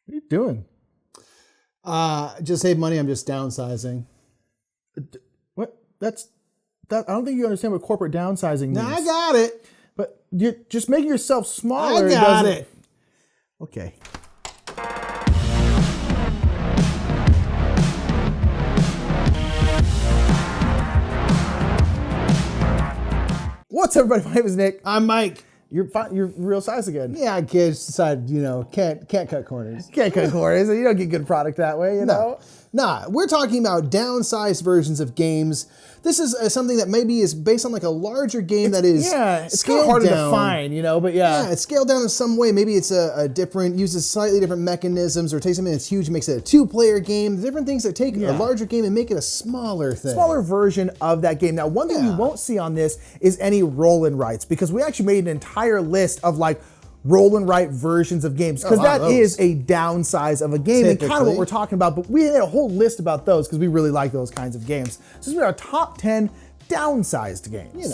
What are you doing? Just save money. I'm just downsizing. What? I don't think you understand what corporate downsizing means. No, I got it. But you're just making yourself smaller. I got it. Okay. What's up, everybody? My name is Nick. I'm Mike. You're real size again. Yeah, kids decided, can't cut corners. Can't cut corners. You don't get good product that way, you know? Nah, we're talking about downsized versions of games. This is something that maybe is based on like a larger game that is it's kind of hard to define, but yeah. Yeah, it's scaled down in some way. Maybe it's uses slightly different mechanisms, or takes something that's huge and makes it a two-player game. Different things that take a larger game and make it a smaller thing. Smaller version of that game. Now, one thing you won't see on this is any roll and writes, because we actually made an entire list of like roll and write versions of games, because that is a downsize of a game and kind of what we're talking about. But we had a whole list about those because we really like those kinds of games. So this is our top 10 downsized games.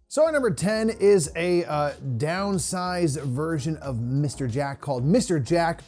So our number 10 is a downsized version of Mr. Jack called Mr. Jack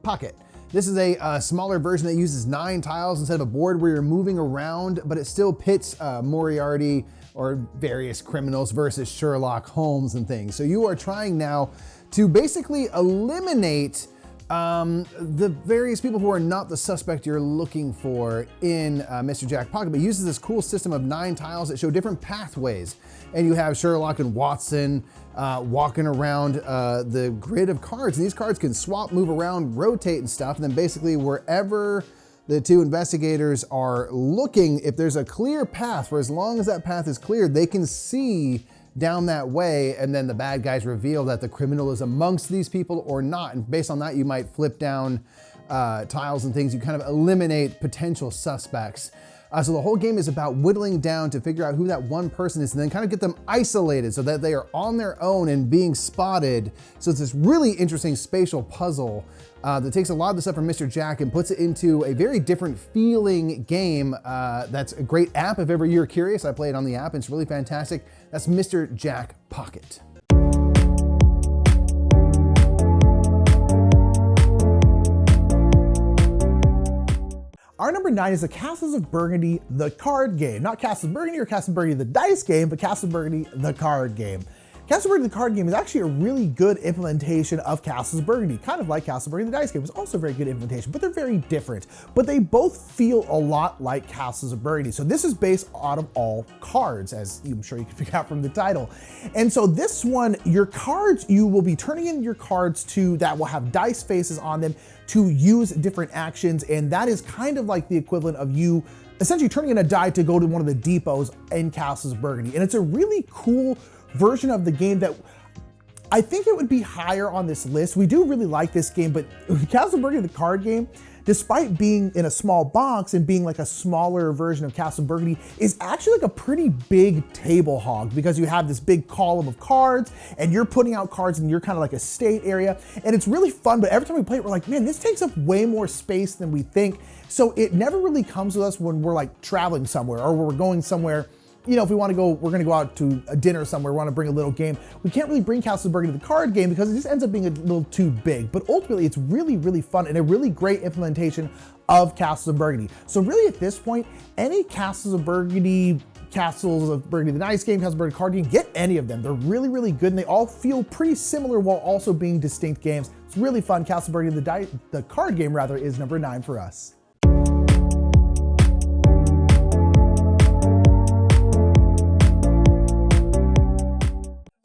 Pocket. This is a smaller version that uses 9 tiles instead of a board where you're moving around, but it still pits Moriarty or various criminals versus Sherlock Holmes and things. So you are trying now to basically eliminate the various people who are not the suspect you're looking for in Mr. Jack Pocket, but uses this cool system of 9 tiles that show different pathways. And you have Sherlock and Watson walking around the grid of cards. And these cards can swap, move around, rotate and stuff. And then basically wherever the two investigators are looking, if there's a clear path, for as long as that path is clear, they can see down that way. And then the bad guys reveal that the criminal is amongst these people or not. And based on that, you might flip down tiles and things. You kind of eliminate potential suspects. So the whole game is about whittling down to figure out who that one person is and then kind of get them isolated so that they are on their own and being spotted. So it's this really interesting spatial puzzle that takes a lot of the stuff from Mr. Jack and puts it into a very different feeling game. That's a great app if ever you're curious. I play it on the app and it's really fantastic. That's Mr. Jack Pocket. Our number 9 is the Castles of Burgundy, the card game. Not Castles of Burgundy or Castles of Burgundy, the dice game, but Castles of Burgundy, the card game. Castles of Burgundy, the card game is actually a really good implementation of Castles of Burgundy, kind of like Castles of Burgundy, the dice game. It's also a very good implementation, but they're very different. But they both feel a lot like Castles of Burgundy. So this is based out of all cards, as I'm sure you can figure out from the title. And so this one, your cards, you will be turning in your cards that will have dice faces on them to use different actions. And that is kind of like the equivalent of you essentially turning in a die to go to one of the depots in Castles of Burgundy. And it's a really cool version of the game that I think it would be higher on this list. We do really like this game, but Castles of Burgundy, the card game, despite being in a small box and being like a smaller version of Castles of Burgundy, is actually like a pretty big table hog, because you have this big column of cards and you're putting out cards in your kind of like estate area. And it's really fun, but every time we play it, we're like, man, this takes up way more space than we think. So it never really comes with us when we're like traveling somewhere or we're going somewhere. If we want to go, we're going to go out to a dinner somewhere, we want to bring a little game. We can't really bring Castles of Burgundy, the card game, because it just ends up being a little too big. But ultimately, it's really, really fun and a really great implementation of Castles of Burgundy. So really at this point, any Castles of Burgundy, the dice game, Castles of Burgundy card game, get any of them. They're really, really good and they all feel pretty similar while also being distinct games. It's really fun. Castles of Burgundy, the card game rather, is number 9 for us.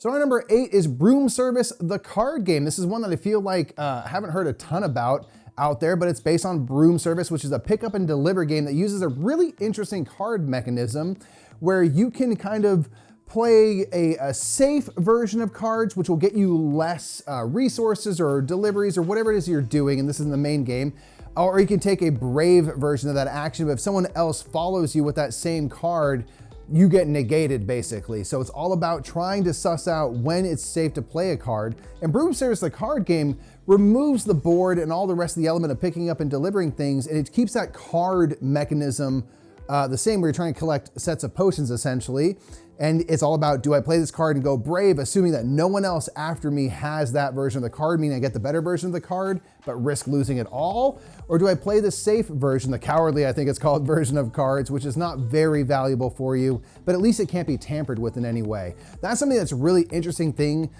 So our number 8 is Broom Service, the card game. This is one that I feel like I haven't heard a ton about out there, but it's based on Broom Service, which is a pick up and deliver game that uses a really interesting card mechanism where you can kind of play a safe version of cards, which will get you less resources or deliveries or whatever it is you're doing, and this is in the main game. Or you can take a brave version of that action, but if someone else follows you with that same card, you get negated basically. So it's all about trying to suss out when it's safe to play a card. And Broom Service, the card game, removes the board and all the rest of the element of picking up and delivering things, and it keeps that card mechanism the same where you're trying to collect sets of potions essentially. And it's all about, do I play this card and go brave, assuming that no one else after me has that version of the card, meaning I get the better version of the card, but risk losing it all? Or do I play the safe version, the cowardly, I think it's called, version of cards, which is not very valuable for you, but at least it can't be tampered with in any way. That's something that's a really interesting thing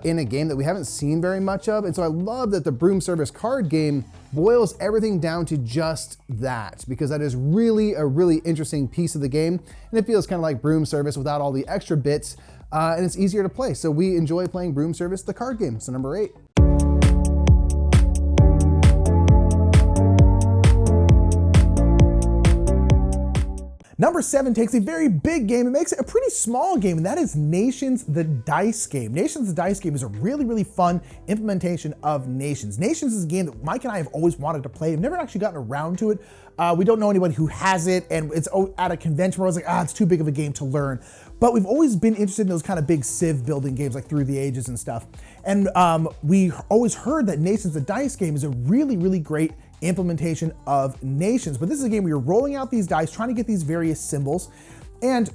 in a game that we haven't seen very much of. And so I love that the Broom Service card game boils everything down to just that, because that is really a really interesting piece of the game. And it feels kind of like Broom Service without all the extra bits, and it's easier to play. So we enjoy playing Broom Service, the card game. So number 8. Number 7 takes a very big game and makes it a pretty small game, and that is Nations, the dice game. Nations, the dice game is a really, really fun implementation of Nations. Nations is a game that Mike and I have always wanted to play. I've never actually gotten around to it. We don't know anybody who has it, and it's at a convention where I was like, it's too big of a game to learn. But we've always been interested in those kind of big Civ building games like Through the Ages and stuff. And we always heard that Nations, the dice game is a really, really great implementation of Nations. But this is a game where you're rolling out these dice, trying to get these various symbols, and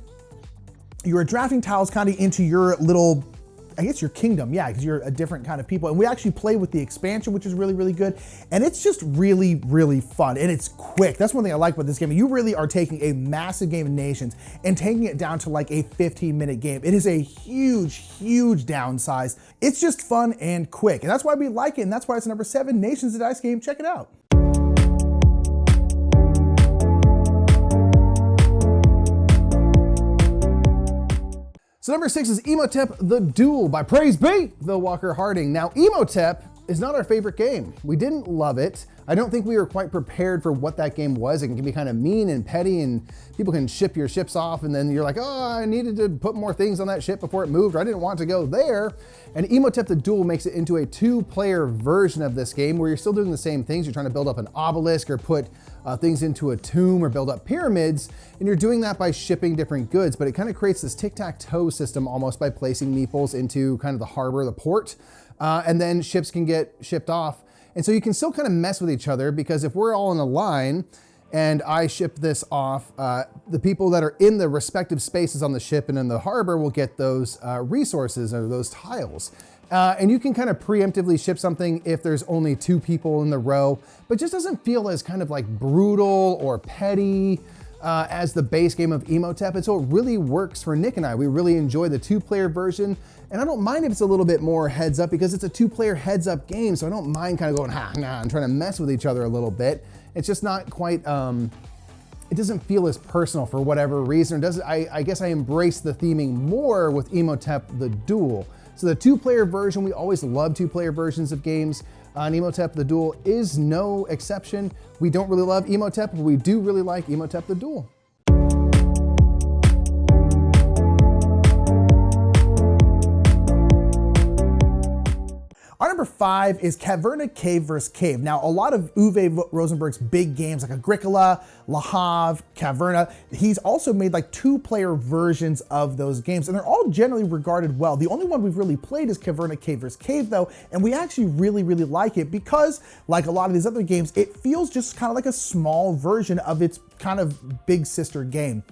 you're drafting tiles kind of into your little, I guess your kingdom, yeah, because you're a different kind of people. And we actually play with the expansion, which is really, really good. And it's just really, really fun. And it's quick. That's one thing I like about this game. You really are taking a massive game of Nations and taking it down to like a 15-minute game. It is a huge, huge downsize. It's just fun and quick. And that's why we like it. And that's why it's number 7, Nations, the dice game. Check it out. So number 6 is Imhotep, the Duel by Praise Be the Walker Harding. Now Imhotep is not our favorite game. We didn't love it. I don't think we were quite prepared for what that game was. It can be kind of mean and petty, and people can ship your ships off, and then you're like, I needed to put more things on that ship before it moved, or I didn't want to go there. And Imhotep the Duel makes it into a 2-player version of this game where you're still doing the same things. You're trying to build up an obelisk or put things into a tomb or build up pyramids, and you're doing that by shipping different goods, but it kind of creates this tic-tac-toe system almost by placing meeples into kind of the harbor, the port, and then ships can get shipped off. And so you can still kind of mess with each other, because if we're all in a line and I ship this off, the people that are in the respective spaces on the ship and in the harbor will get those resources or those tiles. And you can kind of preemptively ship something if there's only 2 people in the row, but just doesn't feel as kind of like brutal or petty as the base game of Imhotep. And so it really works for Nick and I. We really enjoy the 2-player version. And I don't mind if it's a little bit more heads up, because it's a 2-player heads up game. So I don't mind kind of going, and trying to mess with each other a little bit. It's just not quite, it doesn't feel as personal for whatever reason. I guess I embrace the theming more with Imhotep the Duel. So the 2-player version, we always love 2-player versions of games. And Imhotep the Duel is no exception. We don't really love Imhotep, but we do really like Imhotep the Duel. Our number 5 is Caverna Cave vs. Cave. Now, a lot of Uwe Rosenberg's big games like Agricola, Le Havre, Caverna, he's also made like 2-player versions of those games, and they're all generally regarded well. The only one we've really played is Caverna Cave vs. Cave though, and we actually really, really like it because, like a lot of these other games, it feels just kind of like a small version of its kind of big sister game.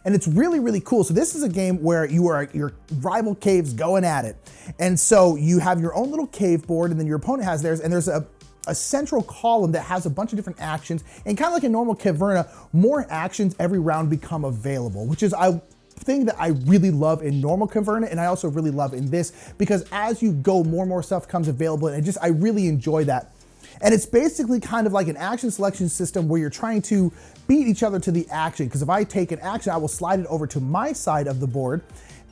And it's really, really cool. So this is a game where you are your rival caves going at it. And so you have your own little cave board, and then your opponent has theirs, and there's a central column that has a bunch of different actions, and kind of like a normal Caverna, more actions every round become available, which is a thing that I really love in normal Caverna, and I also really love in this, because as you go, more and more stuff comes available, and I really enjoy that. And it's basically kind of like an action selection system where you're trying to beat each other to the action. Because if I take an action, I will slide it over to my side of the board,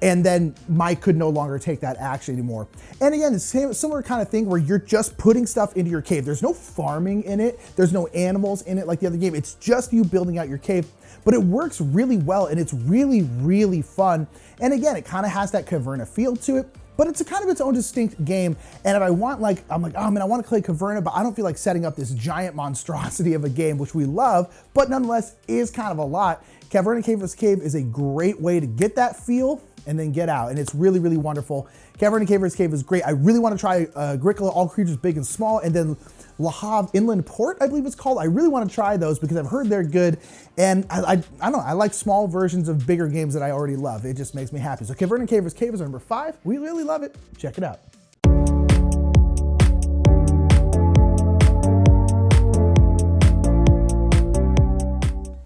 and then Mike could no longer take that action anymore. And again, it's the similar kind of thing where you're just putting stuff into your cave. There's no farming in it. There's no animals in it like the other game. It's just you building out your cave, but it works really well, and it's really, really fun. And again, it kind of has that Caverna feel to it, but it's a kind of its own distinct game. And if I want, like, I'm like, oh man, I want to play Caverna, but I don't feel like setting up this giant monstrosity of a game, which we love, but nonetheless is kind of a lot. Caverna Cave vs. Cave is a great way to get that feel and then get out. And it's really, really wonderful. Caverna Cave vs. Cave is great. I really want to try Agricola, all creatures big and small, and then Le Havre Inland Port, I believe it's called. I really want to try those because I've heard they're good. And I don't know, I like small versions of bigger games that I already love. It just makes me happy. So Caverna Cavers Cave is number 5. We really love it. Check it out.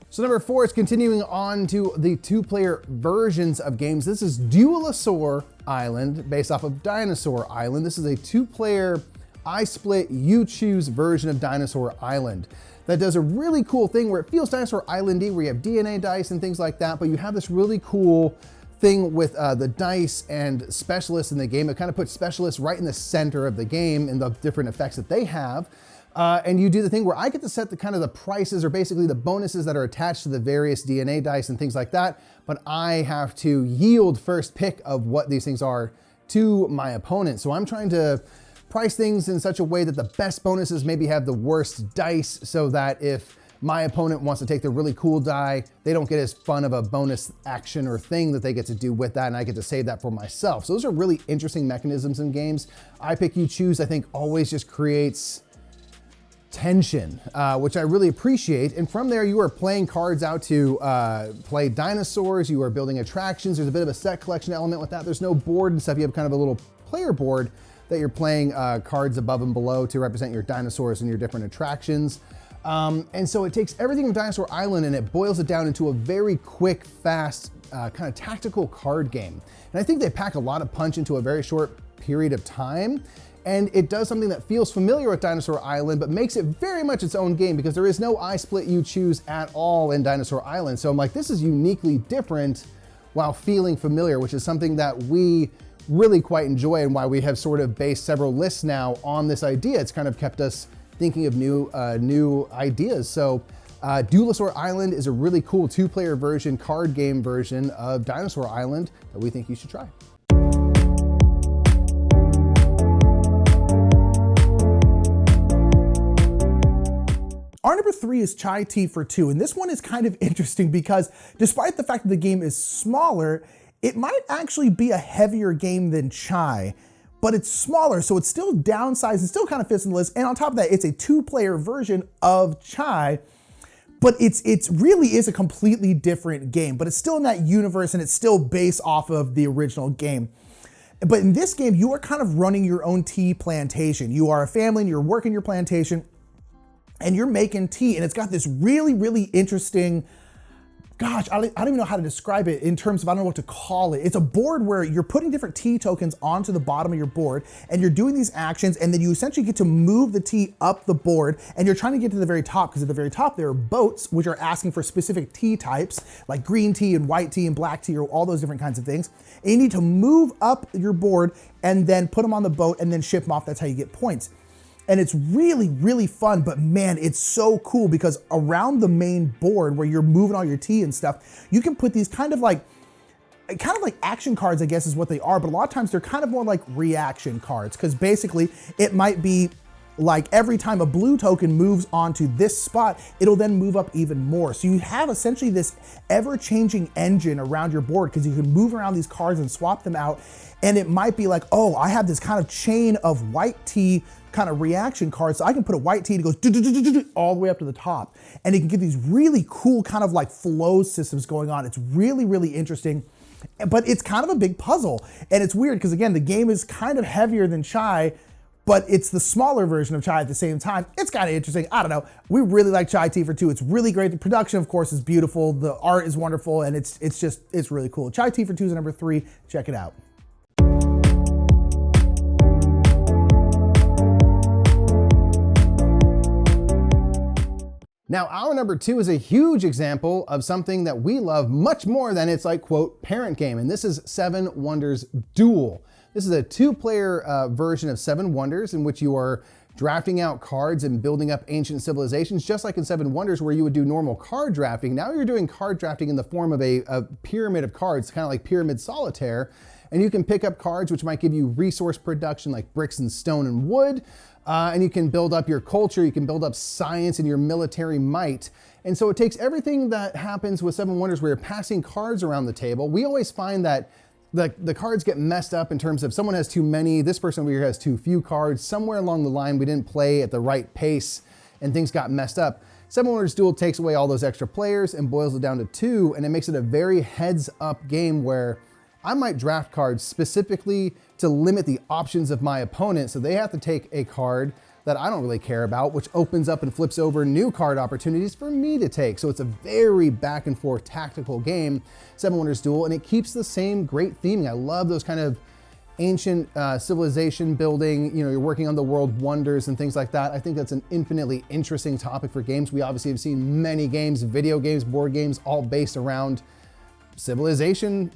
So number 4 is continuing on to the 2-player versions of games. This is Duelosaur Island, based off of Dinosaur Island. This is a 2-player I split, you choose version of Dinosaur Island that does a really cool thing where it feels Dinosaur Island-y, where you have DNA dice and things like that, but you have this really cool thing with the dice and specialists in the game. It kind of puts specialists right in the center of the game and the different effects that they have. And you do the thing where I get to set the kind of the prices, or basically the bonuses that are attached to the various DNA dice and things like that, but I have to yield first pick of what these things are to my opponent. So I'm trying to price things in such a way that the best bonuses maybe have the worst dice, so that if my opponent wants to take the really cool die, they don't get as fun of a bonus action or thing that they get to do with that, and I get to save that for myself. So those are really interesting mechanisms in games. I pick, you choose, I think always just creates tension, which I really appreciate. And from there, you are playing cards out to play dinosaurs, you are building attractions. There's a bit of a set collection element with that. There's no board and stuff. You have kind of a little player board that you're playing cards above and below to represent your dinosaurs and your different attractions. And so it takes everything from Dinosaur Island and it boils it down into a very quick, fast, kind of tactical card game. And I think they pack a lot of punch into a very short period of time. And it does something that feels familiar with Dinosaur Island, but makes it very much its own game, because there is no I split you choose at all in Dinosaur Island. So I'm like, this is uniquely different while feeling familiar, which is something that we really quite enjoy, and why we have sort of based several lists now on this idea. It's kind of kept us thinking of new ideas. So Duelosaur Island is a really cool 2-player version, card game version of Dinosaur Island that we think you should try. Our number 3 is Chai Tea for 2, and this one is kind of interesting because despite the fact that the game is smaller, it might actually be a heavier game than Chai, but it's smaller, so it's still downsized and still kind of fits in the list. And on top of that, it's a 2-player version of Chai, but it's really is a completely different game, but it's still in that universe and it's still based off of the original game. But in this game, you are kind of running your own tea plantation. You are a family and you're working your plantation, and you're making tea, and it's got this really, really interesting, gosh, I don't even know how to describe it in terms of, I don't know what to call it. It's a board where you're putting different tea tokens onto the bottom of your board, and you're doing these actions, and then you essentially get to move the tea up the board, and you're trying to get to the very top, because at the very top there are boats which are asking for specific tea types, like green tea and white tea and black tea, or all those different kinds of things. And you need to move up your board and then put them on the boat and then ship them off. That's how you get points. And it's really, really fun, but man, it's so cool because around the main board where you're moving all your tea and stuff, you can put these kind of like action cards, I guess is what they are, but a lot of times they're kind of more like reaction cards, because basically it might be like every time a blue token moves onto this spot, it'll then move up even more. So you have essentially this ever-changing engine around your board, because you can move around these cards and swap them out. And it might be like, oh, I have this kind of chain of white tea kind of reaction cards, so I can put a white tea that goes all the way up to the top. And you can get these really cool kind of like flow systems going on. It's really, really interesting, but it's kind of a big puzzle. And it's weird because, again, the game is kind of heavier than Chai, but it's the smaller version of Chai at the same time. It's kind of interesting. I don't know. We really like Chai Tea for 2. It's really great. The production, of course, is beautiful. The art is wonderful, and it's really cool. Chai Tea for 2 is number 3. Check it out. Now, our number 2 is a huge example of something that we love much more than its like, quote, parent game, and this is Seven Wonders Duel. This is a 2-player version of Seven Wonders in which you are drafting out cards and building up ancient civilizations, just like in Seven Wonders where you would do normal card drafting. Now you're doing card drafting in the form of a pyramid of cards, kind of like Pyramid Solitaire, and you can pick up cards which might give you resource production like bricks and stone and wood, and you can build up your culture, you can build up science and your military might. And so it takes everything that happens with Seven Wonders where you're passing cards around the table. We always find that the cards get messed up in terms of someone has too many, this person over here has too few cards. Somewhere along the line, we didn't play at the right pace and things got messed up. Seven Wonders Duel takes away all those extra players and boils it down to 2, and it makes it a very heads-up game where I might draft cards specifically to limit the options of my opponent, so they have to take a card that I don't really care about, which opens up and flips over new card opportunities for me to take. So it's a very back and forth tactical game, Seven Wonders Duel, and it keeps the same great theming. I love those kind of ancient civilization building, you're working on the world wonders and things like that. I think that's an infinitely interesting topic for games. We obviously have seen many games, video games, board games, all based around civilization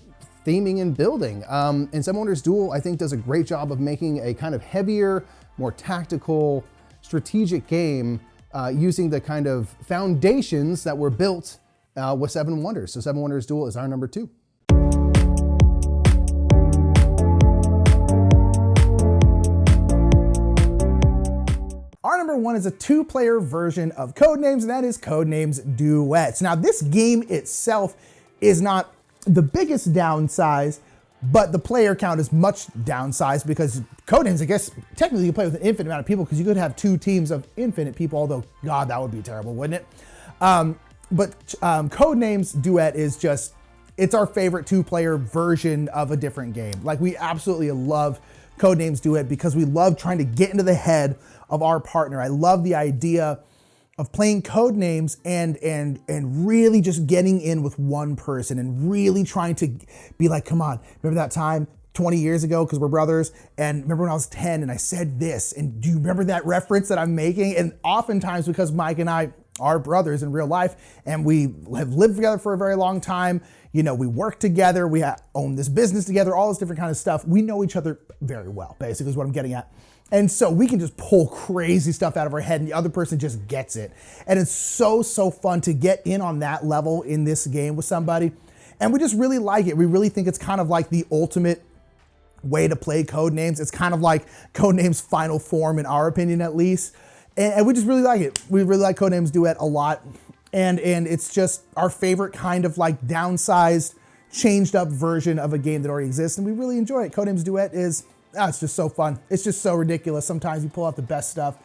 theming and building. And Seven Wonders Duel, I think, does a great job of making a kind of heavier, more tactical, strategic game using the kind of foundations that were built with Seven Wonders. So Seven Wonders Duel is our number 2. Our number 1 is a 2-player version of Codenames, and that is Codenames Duets. Now, this game itself is not the biggest downsize, but the player count is much downsized because Codenames, I guess, technically you play with an infinite amount of people because you could have 2 teams of infinite people, although, God, that would be terrible, wouldn't it? But Codenames Duet is just, it's our favorite 2-player version of a different game. Like, we absolutely love Codenames Duet because we love trying to get into the head of our partner. I love the idea of playing Codenames and really just getting in with one person and really trying to be like, come on, remember that time 20 years ago, because we're brothers, and remember when I was 10 and I said this, and do you remember that reference that I'm making? And oftentimes, because Mike and I are brothers in real life and we have lived together for a very long time, we work together, we own this business together, all this different kind of stuff. We know each other very well, basically is what I'm getting at. And so we can just pull crazy stuff out of our head and the other person just gets it. And it's so fun to get in on that level in this game with somebody. And we just really like it. We really think it's kind of like the ultimate way to play Codenames. It's kind of like Codenames' final form, in our opinion, at least. And we just really like it. We really like Codenames Duet a lot. And it's just our favorite kind of like downsized, changed up version of a game that already exists. And we really enjoy it. Codenames Duet is, it's just so fun. It's just so ridiculous. Sometimes you pull out the best stuff.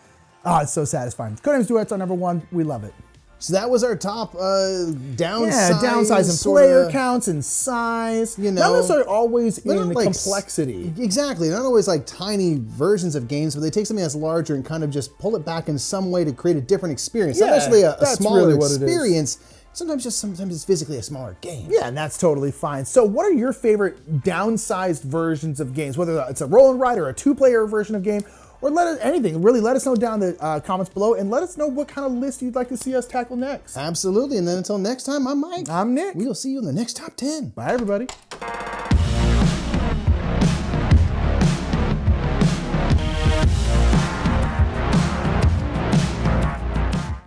It's so satisfying. Codenames Duet's our number 1. We love it. So that was our top downsize. Yeah, downsize in player counts and size. Not necessarily always in like complexity. Exactly. Not always like tiny versions of games, but they take something that's larger and kind of just pull it back in some way to create a different experience. Not necessarily a smaller really experience. Sometimes it's physically a smaller game. Yeah, and that's totally fine. So what are your favorite downsized versions of games? Whether it's a roll and write or a 2-player version of game, or anything. Really let us know down in the comments below and let us know what kind of list you'd like to see us tackle next. Absolutely. And then until next time, I'm Mike. I'm Nick. We'll see you in the next top 10. Bye, everybody.